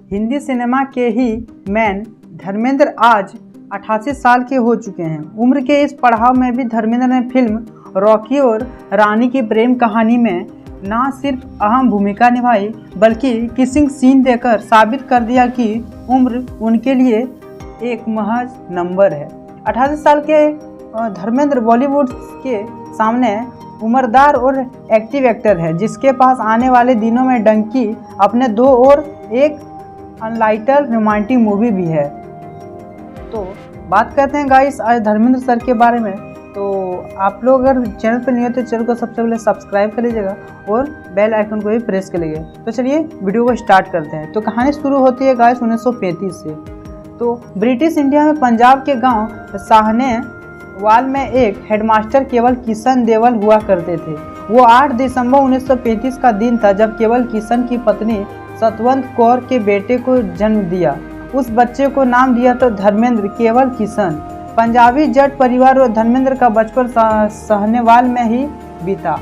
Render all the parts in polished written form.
Hindi cinema के ही man Dharmendra आज 88 साल के हो चुके हैं। उम्र के इस पड़ाव में भी धर्मेंद्र ने फिल्म रॉकी और रानी की प्रेम कहानी में न सिर्फ अहम भूमिका निभाई बल्कि किसिंग सीन देकर साबित कर दिया कि उम्र उनके लिए एक महज नंबर है। 88 साल के धर्मेंद्र बॉलीवुड के सामने उम्रदार और एक्टिव एक्टर है जिसके पास आने वाले दिनों में डंकी अपने दो और एक अनलाइटर रोमांटिक मूवी भी है। तो बात करते हैं गाइस आज धर्मेंद्र सर के बारे में। तो आप लोग अगर चैनल पर नहीं हो तो चैनल को सबसे पहले सब्सक्राइब कर लीजिएगा और बेल आइकन को भी प्रेस कर लीजिएगा। तो चलिए वीडियो को स्टार्ट करते हैं। तो कहानी शुरू होती है गाइस 1935 से। तो ब्रिटिश इंडिया में पंजाब के गांव साहने वाल में एक हेडमास्टर केवल किशन देवल हुआ करते थे। वो 8 दिसंबर 1935 का दिन था जब केवल किशन की पत्नी सतवंत कौर के बेटे को जन्म दिया। उस बच्चे को नाम दिया तो धर्मेंद्र केवल किशन। पंजाबी जट परिवार और धर्मेंद्र का बचपन साहनेवाल में ही बीता।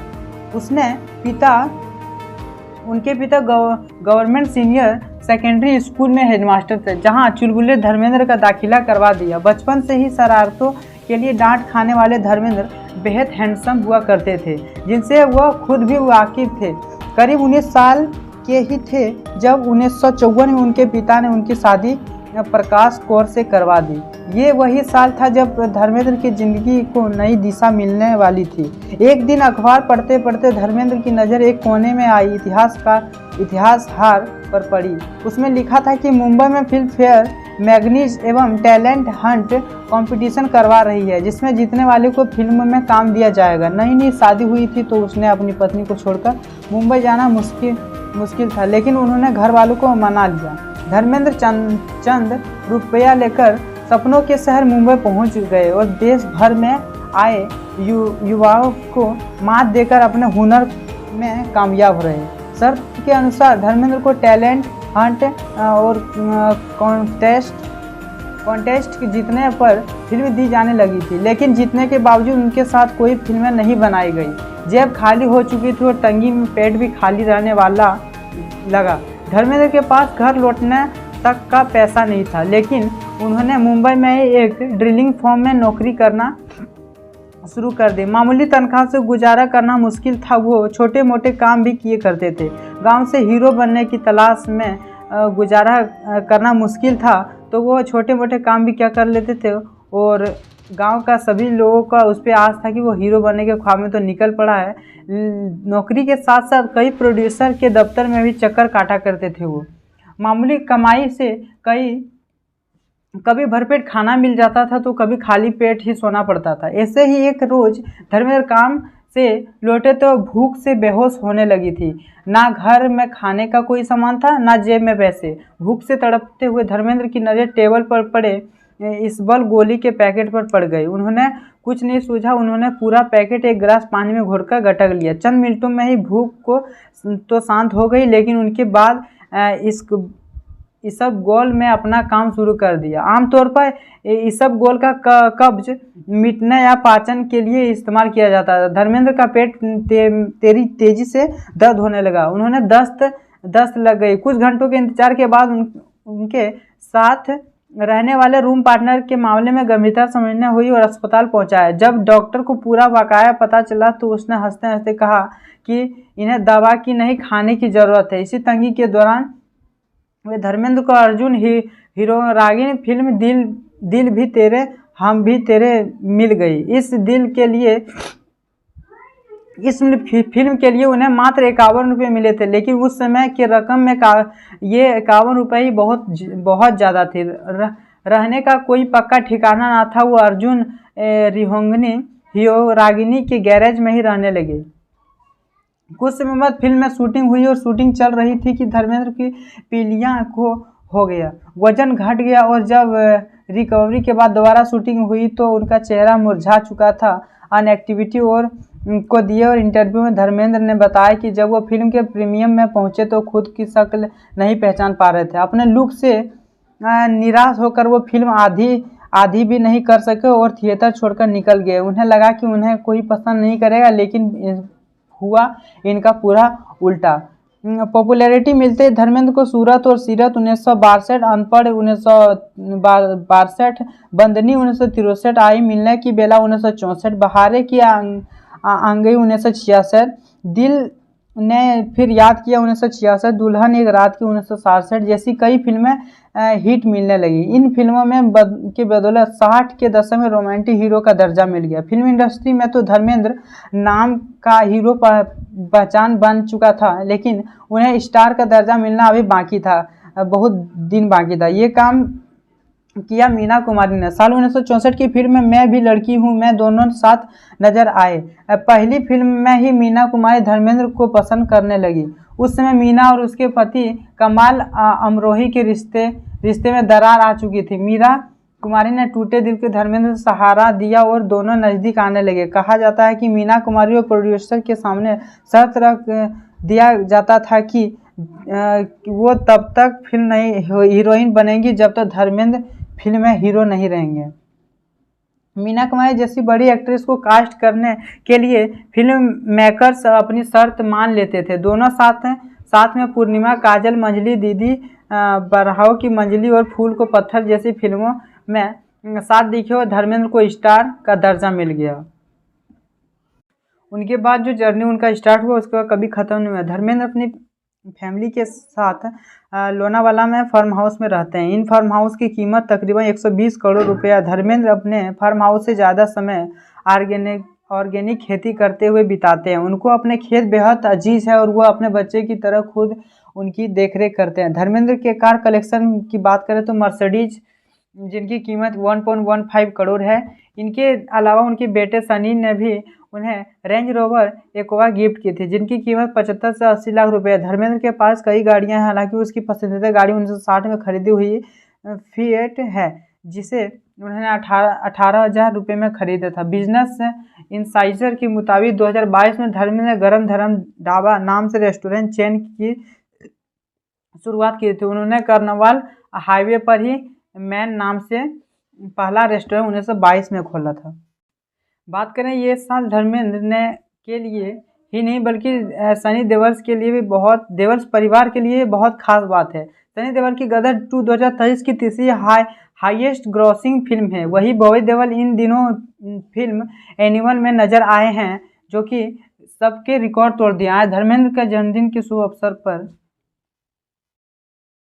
उनके पिता गवर्नमेंट सीनियर सेकेंडरी स्कूल में हेडमास्टर थे जहां चुलबुले धर्मेंद्र का दाखिला करवा दिया। बचपन से ही शरारतों के लिए डांट खाने वाले धर्मेंद्र बेहद हैंडसम हुआ करते थे जिनसे वह खुद भी वाकिफ थे। करीब 19 साल के ही थे जब 1954 में उनके पिता ने उनकी शादी प्रकाश कौर से करवा दी। ये वही साल था जब धर्मेंद्र की जिंदगी को नई दिशा मिलने वाली थी। एक दिन अखबार पढ़ते पढ़ते धर्मेंद्र की नज़र एक कोने में आई इतिहासहार पर पड़ी। उसमें लिखा था कि मुंबई में फिल्म फेयर मैगनीज एवं टैलेंट हंट कंपटीशन करवा रही है जिसमें जीतने वाले को फिल्म में काम दिया जाएगा। नई शादी हुई थी तो उसने अपनी पत्नी को छोड़कर मुंबई जाना मुश्किल था लेकिन उन्होंने घर वालों को मना लिया। धर्मेंद्र चंद रुपया लेकर सपनों के शहर मुंबई पहुंच गए और देश भर में आए युवाओं को मात देकर अपने हुनर में कामयाब रहे। शर्त के अनुसार धर्मेंद्र को टैलेंट हंट और कॉन्टेस्ट जीतने पर फिल्म दी जाने लगी थी लेकिन जीतने के बावजूद उनके साथ कोई फिल्में नहीं बनाई गई। जेब खाली हो चुकी थी और टंगी में पेट भी खाली रहने वाला लगा। धर्मेंद्र के पास घर लौटने तक का पैसा नहीं था लेकिन उन्होंने मुंबई में एक ड्रिलिंग फॉर्म में नौकरी करना शुरू कर दी। मामूली तनख्वाह से गुजारा करना मुश्किल था। वो छोटे मोटे काम भी किए करते थे। गांव से हीरो बनने की तलाश में गुजारा करना मुश्किल था तो वो छोटे मोटे काम भी क्या कर लेते थे और गांव का सभी लोगों का उस पर आस था कि वो हीरो बनने के ख्वाब में तो निकल पड़ा है। नौकरी के साथ साथ कई प्रोड्यूसर के दफ्तर में भी चक्कर काटा करते थे। वो मामूली कमाई से कभी भरपेट खाना मिल जाता था तो कभी खाली पेट ही सोना पड़ता था। ऐसे ही एक रोज धर्मेंद्र काम से लौटे तो भूख से बेहोश होने लगी थी। ना घर में खाने का कोई सामान था ना जेब में पैसे। भूख से तड़पते हुए धर्मेंद्र की नज़र टेबल पर पड़े इसबल गोली के पैकेट पर पड़ गई। उन्होंने कुछ नहीं सूझा। उन्होंने पूरा पैकेट एक गिलास पानी में घोरकर गटक लिया। चंद मिनटों में ही भूख को तो शांत हो गई लेकिन उनके बाद इसबगोल में अपना काम शुरू कर दिया। आमतौर पर इसबगोल का कब्ज मिटने या पाचन के लिए इस्तेमाल किया जाता था। धर्मेंद्र का पेट तेजी से दर्द होने लगा। उन्होंने दस्त लग गई। कुछ घंटों के इंतजार के बाद उनके साथ रहने वाले रूम पार्टनर के मामले में गंभीरता समझने हुई और अस्पताल पहुंचाया। जब डॉक्टर को पूरा वाकया पता चला तो उसने हंसते हंसते कहा कि इन्हें दवा की नहीं खाने की ज़रूरत है। इसी तंगी के दौरान वे धर्मेंद्र को अर्जुन हीरो रागिनी फिल्म दिल भी तेरे हम भी तेरे मिल गई। इस फिल्म के लिए उन्हें मात्र 51 रुपये मिले थे लेकिन उस समय की रकम में ये 51 रुपये ही बहुत ज़्यादा थे। रहने का कोई पक्का ठिकाना ना था। वो अर्जुन रिहोंगनी हीरो रागिनी के गैरेज में ही रहने लगे। कुछ समय बाद फिल्म में शूटिंग हुई और शूटिंग चल रही थी कि धर्मेंद्र की पीलिया को हो गया। वजन घट गया और जब रिकवरी के बाद दोबारा शूटिंग हुई तो उनका चेहरा मुरझा चुका था। अनएक्टिविटी को दिए और इंटरव्यू में धर्मेंद्र ने बताया कि जब वो फिल्म के प्रीमियम में पहुंचे तो खुद की शक्ल नहीं पहचान पा रहे थे। अपने लुक से निराश होकर वो फिल्म आधी भी नहीं कर सके और थिएटर छोड़कर निकल गए। उन्हें लगा कि उन्हें कोई पसंद नहीं करेगा लेकिन हुआ इनका पूरा उल्टा। पॉपुलैरिटी मिलते धर्मेंद्र को सूरत और सीरत 1962, अनपढ़ 1962, बंदनी 1963, आई मिलने की बेला 1964, बहारे की आंगई 1966, दिल ने फिर याद किया 1966, दुल्हन एक रात की 1967 जैसी कई फिल्में हिट मिलने लगी। इन फिल्मों में के बदौलत 60 के दशक में रोमांटिक हीरो का दर्जा मिल गया। फिल्म इंडस्ट्री में तो धर्मेंद्र नाम का हीरो पहचान बन चुका था, लेकिन उन्हें स्टार का दर्जा मिलना अभी बाकी था, बहुत दिन बाकी था। ये काम किया मीना कुमारी ने। साल 1964 की फिल्म मैं भी लड़की हूँ मैं दोनों साथ नजर आए। पहली फिल्म में ही मीना कुमारी धर्मेंद्र को पसंद करने लगी। उस समय मीना और उसके पति कमाल अमरोही के रिश्ते में दरार आ चुकी थी। मीना कुमारी ने टूटे दिल के धर्मेंद्र सहारा दिया और दोनों नज़दीक आने लगे। कहा जाता है कि मीना कुमारी और प्रोड्यूसर के सामने शर्त रख दिया जाता था कि वो तब तक फिल्म नहीं हीरोइन बनेंगी जब तक धर्मेंद्र फिल्म में हीरो नहीं रहेंगे। मीना कुमारी जैसी बड़ी एक्ट्रेस को कास्ट करने के लिए फिल्म मेकर्स अपनी शर्त मान लेते थे। दोनों साथ में पूर्णिमा, काजल, मंजली दीदी, बरहाव की मंजली और फूल को पत्थर जैसी फिल्मों में साथ दिखे और धर्मेंद्र को स्टार का दर्जा मिल गया। उनके बाद जो जर्नी उनका स्टार्ट हुआ उसके बाद कभी ख़त्म नहीं हुआ। धर्मेंद्र अपनी फैमिली के साथ लोनावाला में फार्म हाउस में रहते हैं। इन फार्म हाउस की कीमत तकरीबन 120 करोड़ रुपया। धर्मेंद्र अपने फार्म हाउस से ज़्यादा समय ऑर्गेनिक खेती करते हुए बिताते हैं। उनको अपने खेत बेहद अजीज है और वह अपने बच्चे की तरह खुद उनकी देखरेख करते हैं। धर्मेंद्र के कार कलेक्शन की बात करें तो मर्सिडीज, जिनकी कीमत 1.15 करोड़ है। इनके अलावा उनके बेटे सनी ने भी उन्हें रेंज रोवर एक्वा गिफ्ट की थी, जिनकी कीमत 75 से 80 लाख रुपए है। धर्मेंद्र के पास कई गाड़ियां हैं, हालांकि उसकी पसंदीदा गाड़ी 1960 में खरीदी हुई फिएट है, जिसे उन्होंने 18,000 रुपये में खरीदा था। बिजनेस इनसाइडर के मुताबिक 2022 में धर्मेंद्र ने गरम धर्म ढाबा नाम से रेस्टोरेंट चेन की शुरुआत की थी। उन्होंने कर्नवाल हाईवे पर ही मैन नाम से पहला रेस्टोरेंट 1922 में खोला था। बात करें ये साल धर्मेंद्र ने के लिए ही नहीं बल्कि सनी देओल के लिए भी देओल परिवार के लिए बहुत खास बात है। सनी देओल की गदर 2023 की तीसरी हाईएस्ट ग्रॉसिंग फिल्म है। वही बॉबी देओल इन दिनों फिल्म एनिमल में नजर आए हैं, जो कि सबके रिकॉर्ड तोड़ दिया है। धर्मेंद्र के जन्मदिन के शुभ अवसर पर